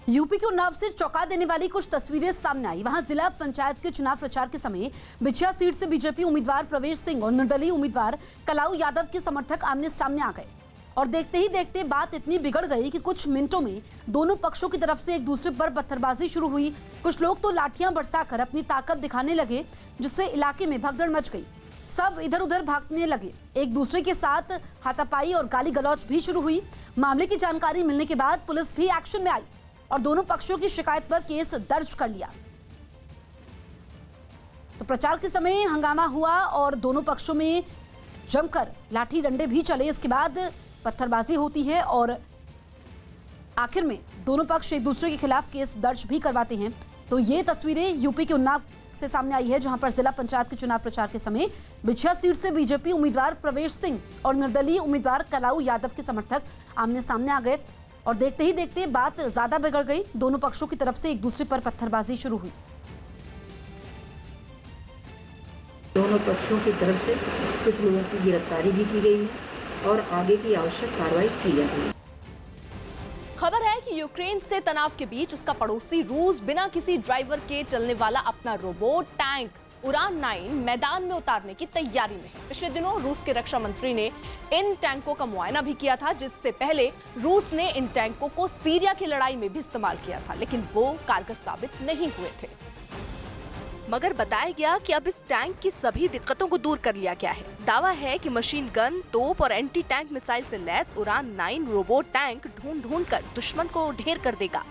UP के उन्नाव से चौंका देने वाली कुछ तस्वीरें सामने आई। वहां जिला पंचायत के चुनाव प्रचार के समय बिछिया सीट से बीजेपी उम्मीदवार प्रवेश सिंह और निर्दलीय उम्मीदवार कलाऊ यादव के समर्थक आमने सामने आ गए और देखते ही देखते बात इतनी बिगड़ गई कि कुछ मिनटों में दोनों पक्षों की तरफ से एक दूसरे पर पत्थरबाजी शुरू हुई। कुछ लोग तो लाठियां बरसाकर अपनी ताकत दिखाने लगे, जिससे इलाके में भगदड़ मच गई। सब इधर उधर भागने लगे, एक दूसरे के साथ हाथापाई और गाली गलौज भी शुरू हुई। मामले की जानकारी मिलने के बाद पुलिस भी एक्शन में आई और दोनों पक्षों की शिकायत पर केस दर्ज कर लिया। तो प्रचार के समय हंगामा हुआ और दोनों पक्षों में जमकर लाठी डंडे भी चले। इसके बाद पत्थरबाजी होती है और आखिर में दोनों पक्ष एक दूसरे के खिलाफ केस दर्ज भी करवाते हैं। तो ये तस्वीरें यूपी के उन्नाव से सामने आई है, जहां पर जिला पंचायत के चुनाव प्रचार के समय बिछिया सीट से बीजेपी उम्मीदवार प्रवेश सिंह और निर्दलीय उम्मीदवार कलाऊ यादव के समर्थक आमने सामने आ गए और देखते ही देखते बात ज्यादा बिगड़ गई। दोनों पक्षों की तरफ से एक दूसरे पर पत्थरबाजी शुरू हुई। दोनों पक्षों की तरफ से कुछ लोगों की गिरफ्तारी भी की गई है और आगे की आवश्यक कार्रवाई की जा रही है। खबर है कि यूक्रेन से तनाव के बीच उसका पड़ोसी रूस बिना किसी ड्राइवर के चलने वाला अपना रोबोट टैंक उड़ान 9 मैदान में उतारने की तैयारी में है। पिछले दिनों रूस के रक्षा मंत्री ने इन टैंकों का मुआयना भी किया था, जिससे पहले रूस ने इन टैंकों को सीरिया की लड़ाई में भी इस्तेमाल किया था, लेकिन वो कारगर साबित नहीं हुए थे। मगर बताया गया कि अब इस टैंक की सभी दिक्कतों को दूर कर लिया गया है। दावा है कि मशीन गन, तोप और एंटी टैंक मिसाइल से लैस उड़ान 9 रोबोट टैंक ढूंढ कर दुश्मन को ढेर कर देगा।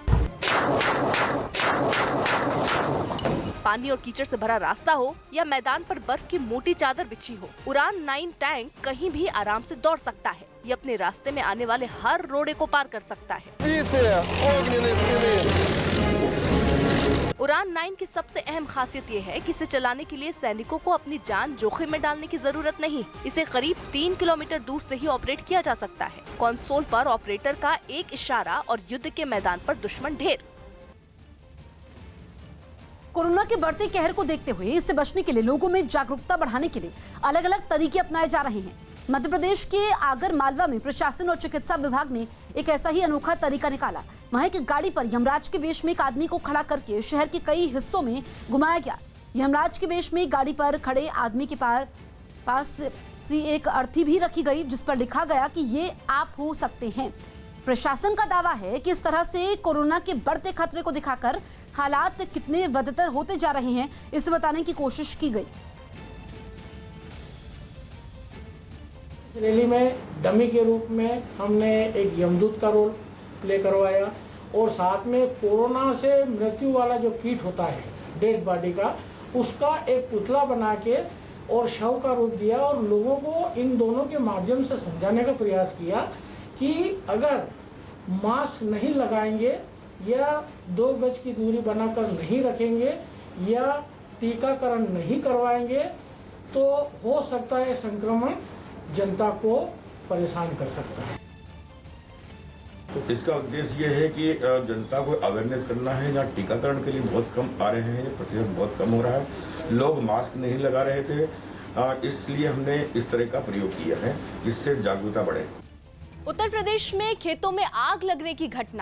पानी और कीचड़ से भरा रास्ता हो या मैदान पर बर्फ की मोटी चादर बिछी हो, उड़ान 9 टैंक कहीं भी आराम से दौड़ सकता है। ये अपने रास्ते में आने वाले हर रोड़े को पार कर सकता है। उड़ान 9 की सबसे अहम खासियत ये है कि इसे चलाने के लिए सैनिकों को अपनी जान जोखिम में डालने की जरूरत नहीं। इसे करीब 3 किलोमीटर दूर से ही ऑपरेट किया जा सकता है। कंसोल पर ऑपरेटर का एक इशारा और युद्ध के मैदान पर दुश्मन ढेर। कोरोना के बढ़ते कहर को देखते हुए इससे बचने के लिए लोगों में जागरूकता बढ़ाने के लिए अलग अलग तरीके अपनाए जा रहे हैं। मध्य प्रदेश के आगर मालवा में प्रशासन और चिकित्सा विभाग ने एक ऐसा ही अनोखा तरीका निकाला। वहां की गाड़ी पर यमराज के वेश में एक आदमी को खड़ा करके शहर के कई हिस्सों में घुमाया गया। यमराज के वेश में गाड़ी पर खड़े आदमी के पास एक अर्थी भी रखी गई, जिस पर लिखा गया कि ये आप हो सकते हैं। प्रशासन का दावा है कि इस तरह से कोरोना के बढ़ते खतरे को दिखाकर हालात कितने बदतर होते जा रहे हैं, इसे बताने की कोशिश की गई। रैली में डमी के रूप में हमने एक यमदूत का रोल प्ले करवाया और साथ में कोरोना से मृत्यु वाला जो किट होता है डेड बॉडी का, उसका एक पुतला बना के और शव का रूप दिया और लोगों को इन दोनों के माध्यम से समझाने का प्रयास किया कि अगर मास्क नहीं लगाएंगे या 2 गज की दूरी बनाकर नहीं रखेंगे या टीकाकरण नहीं करवाएंगे तो हो सकता है संक्रमण जनता को परेशान कर सकता है। तो इसका उद्देश्य ये है कि जनता को अवेयरनेस करना है। यहाँ टीकाकरण के लिए बहुत कम आ रहे हैं, प्रतिशत बहुत कम हो रहा है, लोग मास्क नहीं लगा रहे थे, इसलिए हमने इस तरह का प्रयोग किया है जिससे जागरूकता बढ़े। उत्तर प्रदेश में खेतों में आग लगने की घटना